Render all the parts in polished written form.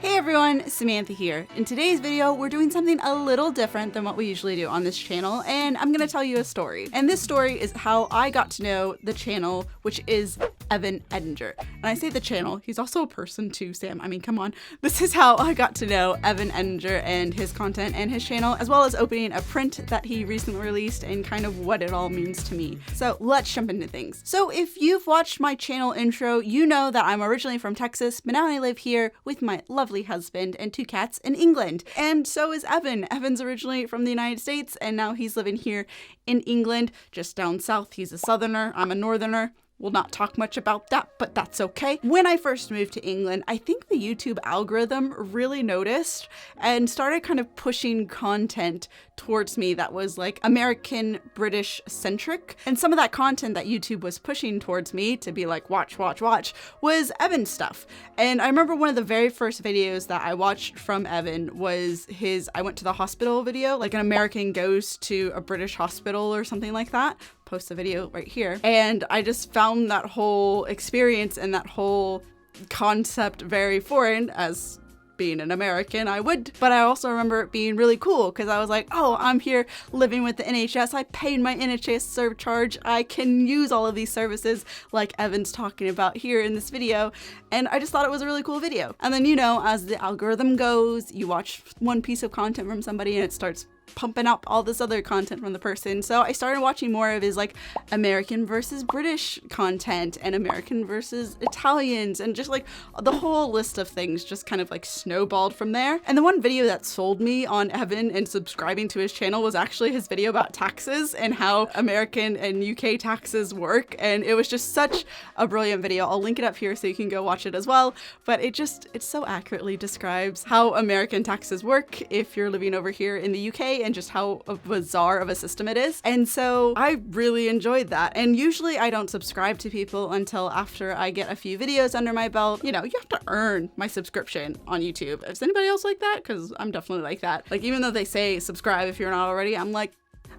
Hey everyone, Samantha here. In today's video, we're doing something a little different than what we usually do on this channel, and I'm gonna tell you a story. And this story is how I got to know the channel, which is Evan Edinger. And I say the channel, he's also a person too, Sam. I mean, come on. This is how I got to know Evan Edinger and his content and his channel, as well as opening a print that he recently released and kind of what it all means to me. So let's jump into things. So if you've watched my channel intro, you know that I'm originally from Texas, but now I live here with my lovely husband and 2 cats in England. And so is Evan. Evan's originally from the United States and now he's living here in England, just down south. He's a southerner, I'm a northerner. We'll not talk much about that, but that's okay. When I first moved to England, I think the YouTube algorithm really noticed and started kind of pushing content towards me that was like American British centric. And some of that content that YouTube was pushing towards me to be like, watch, was Evan stuff. And I remember one of the very first videos that I watched from Evan was his I went to the hospital video, like an American goes to a British hospital or something like that. Post the video right here. And I just found that whole experience and that whole concept very foreign. As being an American, I would, but I also remember it being really cool because I was like, oh, I'm here living with the NHS. I paid my NHS surcharge. I can use all of these services like Evan's talking about here in this video. And I just thought it was a really cool video. And then, you know, as the algorithm goes, you watch one piece of content from somebody and it starts pumping up all this other content from the person. So I started watching more of his like American versus British content and American versus Italians and just like the whole list of things just kind of like snowballed from there. And the one video that sold me on Evan and subscribing to his channel was actually his video about taxes and how American and UK taxes work. And it was just such a brilliant video. I'll link it up here so you can go watch it as well. But it so accurately describes how American taxes work if you're living over here in the UK and just how bizarre of a system it is. And so I really enjoyed that. And usually I don't subscribe to people until after I get a few videos under my belt. You know, you have to earn my subscription on YouTube. Is anybody else like that? Because I'm definitely like that. Like, even though they say subscribe if you're not already, I'm like,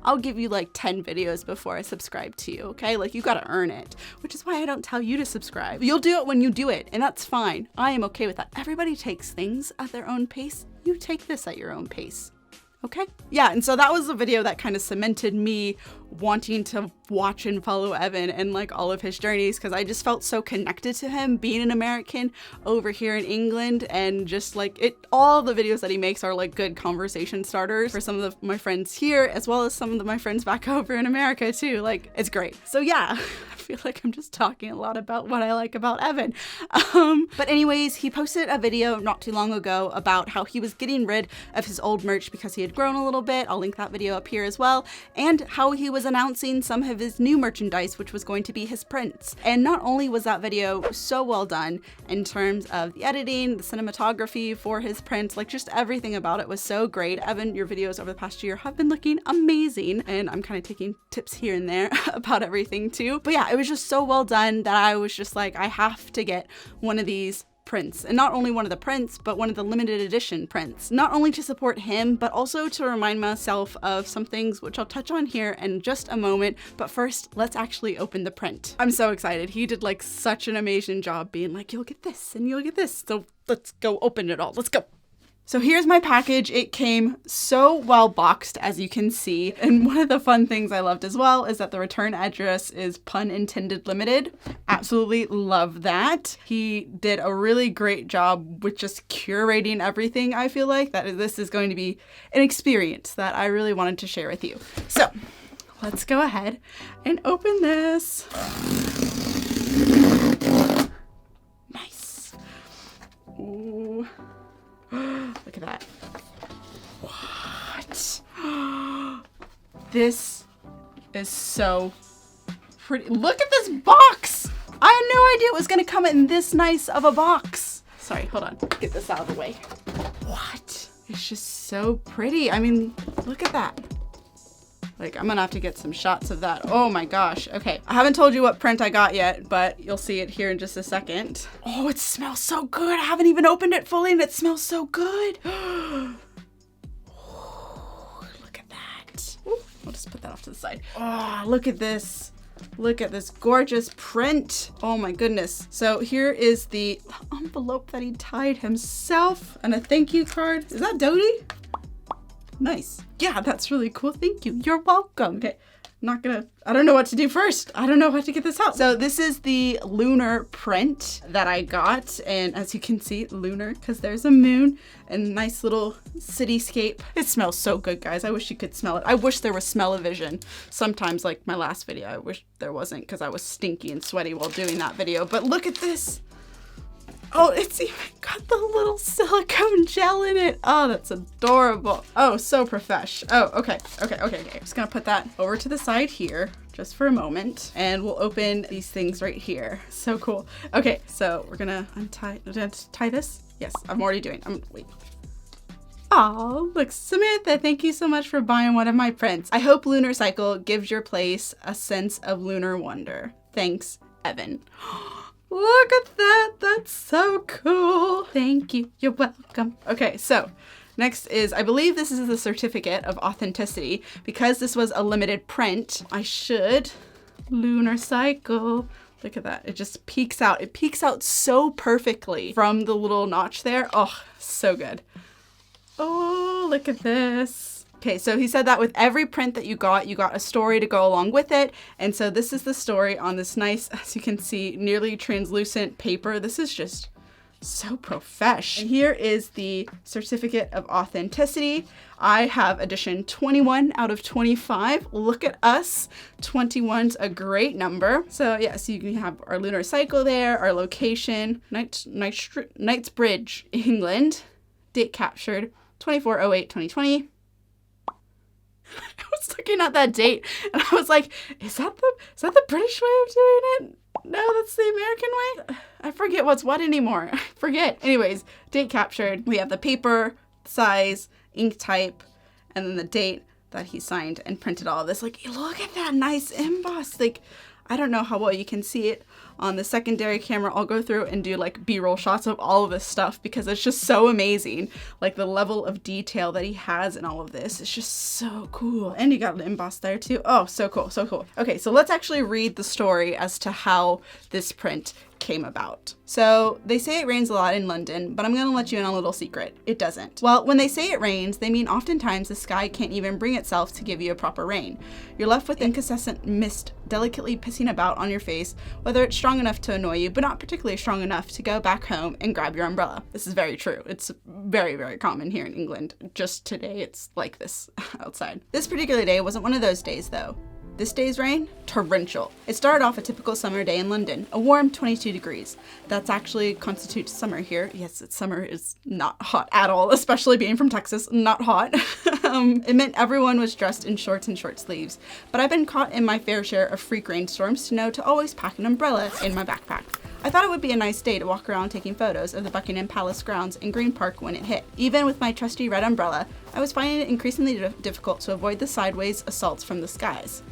I'll give you like 10 videos before I subscribe to you, okay? Like, you gotta earn it, which is why I don't tell you to subscribe. You'll do it when you do it, and that's fine. I am okay with that. Everybody takes things at their own pace. You take this at your own pace. Okay? Yeah, and so that was a video that kind of cemented me wanting to watch and follow Evan and like all of his journeys, because I just felt so connected to him being an American over here in England. And just like all the videos that he makes are like good conversation starters for some of my friends here, as well as some of my friends back over in America too. Like, it's great. So yeah, I feel like I'm just talking a lot about what I like about Evan. But anyways, he posted a video not too long ago about how he was getting rid of his old merch because he had grown a little bit. I'll link that video up here as well. And how he was announcing some of his new merchandise, which was going to be his prints. And not only was that video so well done in terms of the editing, the cinematography for his prints, like just everything about it was so great. Evan, your videos over the past year have been looking amazing. And I'm kind of taking tips here and there about everything too. But yeah, it was just so well done that I was just like, I have to get one of these prints, and not only one of the prints, but one of the limited edition prints, not only to support him, but also to remind myself of some things which I'll touch on here in just a moment. But first, let's actually open the print. I'm so excited. He did like such an amazing job being like, you'll get this and you'll get this. So let's go open it all. Let's go. So here's my package. It came so well boxed, as you can see. And one of the fun things I loved as well is that the return address is pun intended limited. Absolutely love that. He did a really great job with just curating everything. I feel like that this is going to be an experience that I really wanted to share with you. So let's go ahead and open this. Nice. Ooh. Look at that. What? This is so pretty. Look at this box. I had no idea it was gonna come in this nice of a box. Sorry, hold on. Get this out of the way. What? It's just so pretty. I mean, look at that. Like, I'm gonna have to get some shots of that. Oh my gosh. Okay, I haven't told you what print I got yet, but you'll see it here in just a second. Oh, it smells so good. I haven't even opened it fully and it smells so good. Ooh, look at that. Ooh, I'll just put that off to the side. Oh, look at this. Look at this gorgeous print. Oh my goodness. So here is the envelope that he tied himself and a thank you card. Is that Dodie? Nice. Yeah, that's really cool. Thank you. You're welcome. Okay. I don't know what to do first. I don't know how to get this out. So this is the Lunar print that I got. And as you can see, lunar, because there's a moon and nice little cityscape. It smells so good, guys. I wish you could smell it. I wish there was smell-o-vision. Sometimes, like my last video, I wish there wasn't because I was stinky and sweaty while doing that video. But look at this. Oh, it's even got the little silicone gel in it. Oh, that's adorable. Oh, so profesh. Oh, okay. I'm just gonna put that over to the side here just for a moment and we'll open these things right here. So cool. Okay, so we're gonna tie this. Yes, I'm already doing. Wait. Oh, look, Samantha, thank you so much for buying one of my prints. I hope Lunar Cycle gives your place a sense of lunar wonder. Thanks, Evan. Look at that. That's so cool. Thank you. You're welcome. Okay, so next is, I believe this is the certificate of authenticity. Because this was a limited print, Lunar Cycle. Look at that. It just peeks out. It peeks out so perfectly from the little notch there. Oh, so good. Oh, look at this. Okay, so he said that with every print that you got a story to go along with it. And so this is the story on this nice, as you can see, nearly translucent paper. This is just so profesh. And here is the certificate of authenticity. I have edition 21 out of 25. Look at us. 21's a great number. So yeah, so you can have our lunar cycle there, our location, Knightsbridge, England. Date captured 24/08/2020. I was looking at that date and I was like, is that the British way of doing it? No, that's the American way. I forget what's what anymore. I forget. Anyways, date captured. We have the paper, size, ink type, and then the date that he signed and printed all of this. Like, look at that nice emboss. Like, I don't know how well you can see it on the secondary camera. I'll go through and do like B-roll shots of all of this stuff because it's just so amazing. Like the level of detail that he has in all of this. It's just so cool. And you got an emboss there too. Oh, so cool, so cool. Okay, so let's actually read the story as to how this print came about. So they say it rains a lot in London, but I'm gonna let you in on a little secret. It doesn't. Well, when they say it rains, they mean oftentimes the sky can't even bring itself to give you a proper rain. You're left with incessant mist delicately pissing about on your face, whether it's strong enough to annoy you, but not particularly strong enough to go back home and grab your umbrella. This is very true. It's very, very common here in England. Just today, it's like this outside. This particular day wasn't one of those days though. This day's rain? Torrential. It started off a typical summer day in London, a warm 22 degrees. That's actually constitutes summer here. Yes, summer is not hot at all, especially being from Texas, not hot. It meant everyone was dressed in shorts and short sleeves, but I've been caught in my fair share of freak rainstorms to know to always pack an umbrella in my backpack. I thought it would be a nice day to walk around taking photos of the Buckingham Palace grounds in Green Park when it hit. Even with my trusty red umbrella, I was finding it increasingly difficult to avoid the sideways assaults from the skies.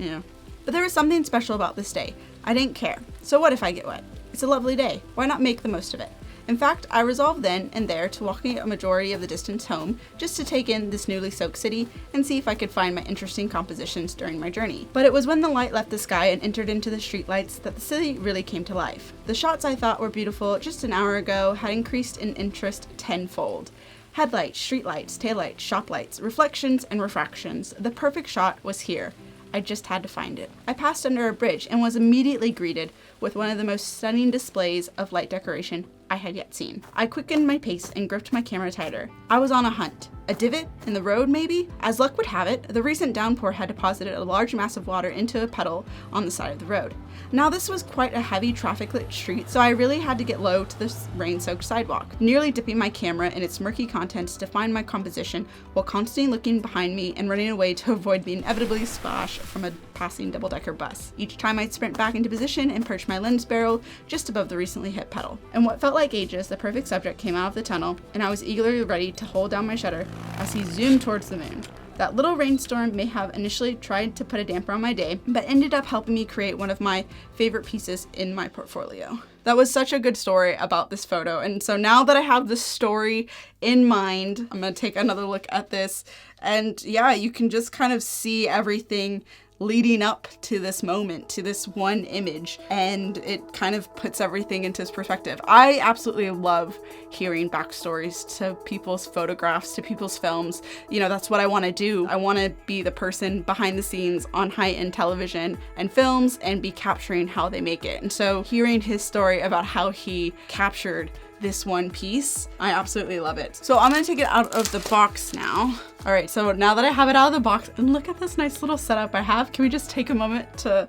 But there was something special about this day. I didn't care. So what if I get wet? It's a lovely day. Why not make the most of it? In fact, I resolved then and there to walking a majority of the distance home just to take in this newly soaked city and see if I could find my interesting compositions during my journey. But it was when the light left the sky and entered into the streetlights that the city really came to life. The shots I thought were beautiful just an hour ago had increased in interest tenfold. Headlights, streetlights, taillights, shop lights, reflections and refractions. The perfect shot was here. I just had to find it. I passed under a bridge and was immediately greeted with one of the most stunning displays of light decoration I had yet seen. I quickened my pace and gripped my camera tighter. I was on a hunt. A divot in the road, maybe? As luck would have it, the recent downpour had deposited a large mass of water into a puddle on the side of the road. Now this was quite a heavy traffic-lit street, so I really had to get low to the rain-soaked sidewalk, nearly dipping my camera in its murky contents to find my composition while constantly looking behind me and running away to avoid the inevitably splash from a passing double-decker bus. Each time I'd sprint back into position and perch my lens barrel just above the recently hit puddle. In what felt like ages, the perfect subject came out of the tunnel, and I was eagerly ready to hold down my shutter as he zoomed towards the moon. That little rainstorm may have initially tried to put a damper on my day, but ended up helping me create one of my favorite pieces in my portfolio. That was such a good story about this photo, and so now that I have the story in mind, I'm gonna take another look at this, and yeah, you can just kind of see everything leading up to this moment, to this one image, and it kind of puts everything into perspective. I absolutely love hearing backstories to people's photographs, to people's films. You know, that's what I want to do. I want to be the person behind the scenes on high-end television and films and be capturing how they make it. And so hearing his story about how he captured this one piece, I absolutely love it. So I'm gonna take it out of the box now. All right, so now that I have it out of the box, and look at this nice little setup I have. Can we just take a moment to,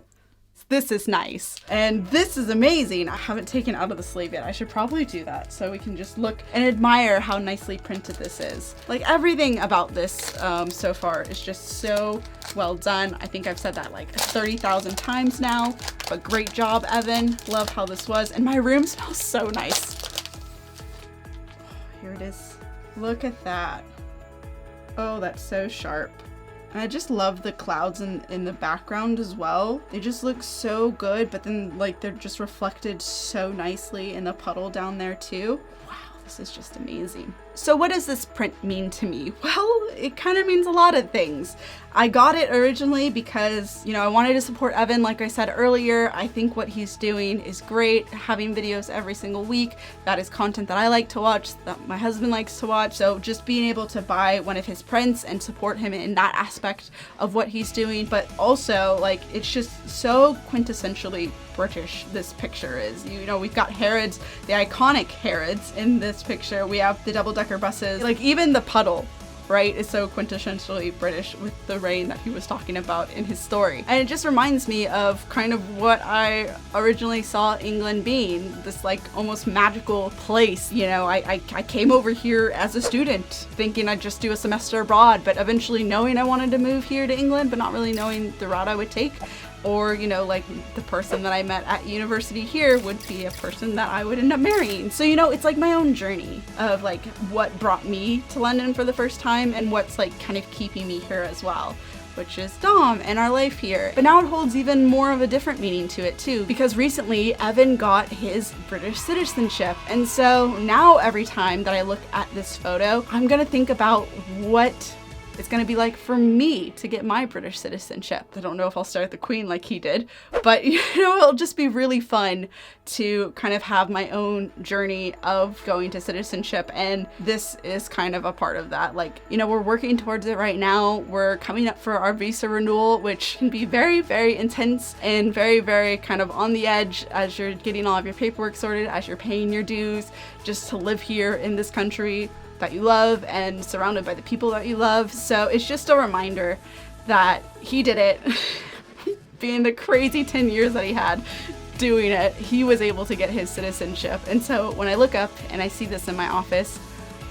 this is nice. And this is amazing. I haven't taken out of the sleeve yet. I should probably do that so we can just look and admire how nicely printed this is. Like everything about this so far is just so well done. I think I've said that like 30,000 times now, but great job, Evan. Love how this was. And my room smells so nice. Here it is. Look at that. Oh, that's so sharp. And I just love the clouds in the background as well. They just look so good, but then like they're just reflected so nicely in the puddle down there too. Wow, this is just amazing. So what does this print mean to me? Well, it kind of means a lot of things. I got it originally because, you know, I wanted to support Evan. Like I said earlier, I think what he's doing is great. Having videos every single week, that is content that I like to watch, that my husband likes to watch. So just being able to buy one of his prints and support him in that aspect of what he's doing, but also like, it's just so quintessentially British this picture is. You know, we've got Harrods, the iconic Harrods in this picture. We have the double-decker buses, like even the puddle, right, is so quintessentially British with the rain that he was talking about in his story. And it just reminds me of kind of what I originally saw England being, this like almost magical place. You know, I came over here as a student thinking I'd just do a semester abroad, but eventually knowing I wanted to move here to England, but not really knowing the route I would take. Or, you know, like the person that I met at university here would be a person that I would end up marrying. So, you know, it's like my own journey of like what brought me to London for the first time and what's like kind of keeping me here as well, which is Dom and our life here. But now it holds even more of a different meaning to it too, because recently Evan got his British citizenship. And so now every time that I look at this photo, I'm gonna think about what it's gonna be like for me to get my British citizenship. I don't know if I'll start the Queen like he did, but you know, it'll just be really fun to kind of have my own journey of going to citizenship. And this is kind of a part of that. Like, you know, we're working towards it right now. We're coming up for our visa renewal, which can be very, very intense and very, very kind of on the edge as you're getting all of your paperwork sorted, as you're paying your dues, just to live here in this country that you love and surrounded by the people that you love. So it's just a reminder that he did it. Being the crazy 10 years that he had doing it, he was able to get his citizenship. And so when I look up and I see this in my office,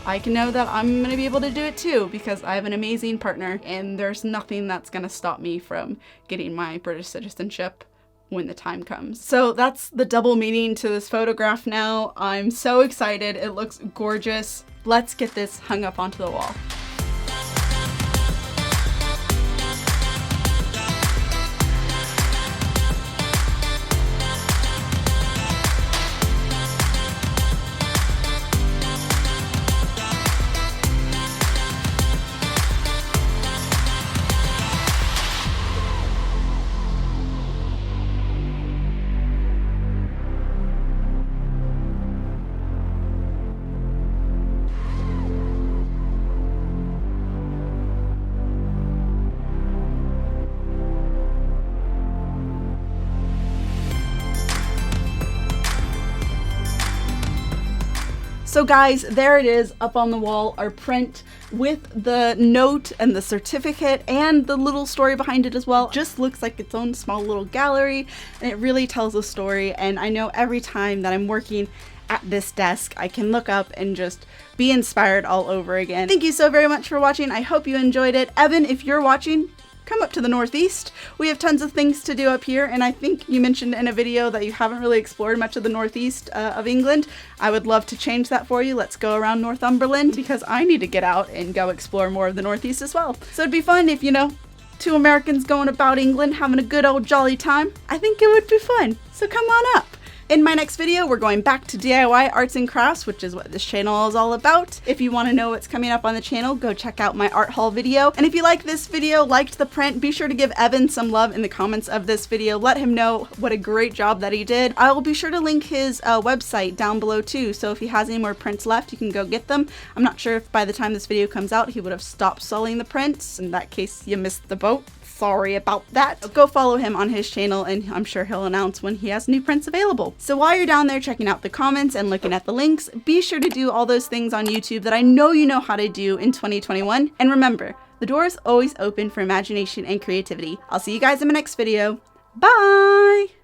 I can know that I'm gonna be able to do it too, because I have an amazing partner and there's nothing that's gonna stop me from getting my British citizenship when the time comes. So that's the double meaning to this photograph now. I'm so excited. It looks gorgeous. Let's get this hung up onto the wall. So guys, there it is up on the wall, our print with the note and the certificate and the little story behind it as well. Just looks like its own small little gallery, and it really tells a story. And I know every time that I'm working at this desk, I can look up and just be inspired all over again. Thank you so very much for watching. I hope you enjoyed it. Evan, if you're watching, come up to the Northeast. We have tons of things to do up here, and I think you mentioned in a video that you haven't really explored much of the Northeast of England. I would love to change that for you. Let's go around Northumberland, because I need to get out and go explore more of the Northeast as well. So it'd be fun if, you know, two Americans going about England having a good old jolly time. I think it would be fun. So come on up. In my next video, we're going back to DIY arts and crafts, which is what this channel is all about. If you want to know what's coming up on the channel, go check out my art haul video. And if you like this video, liked the print, be sure to give Evan some love in the comments of this video. Let him know what a great job that he did. I will be sure to link his website down below too, so if he has any more prints left, you can go get them. I'm not sure if by the time this video comes out, he would have stopped selling the prints. In that case, you missed the boat. Sorry about that. Go follow him on his channel and I'm sure he'll announce when he has new prints available. So while you're down there checking out the comments and looking at the links, be sure to do all those things on YouTube that I know you know how to do in 2021. And remember, the door is always open for imagination and creativity. I'll see you guys in my next video. Bye!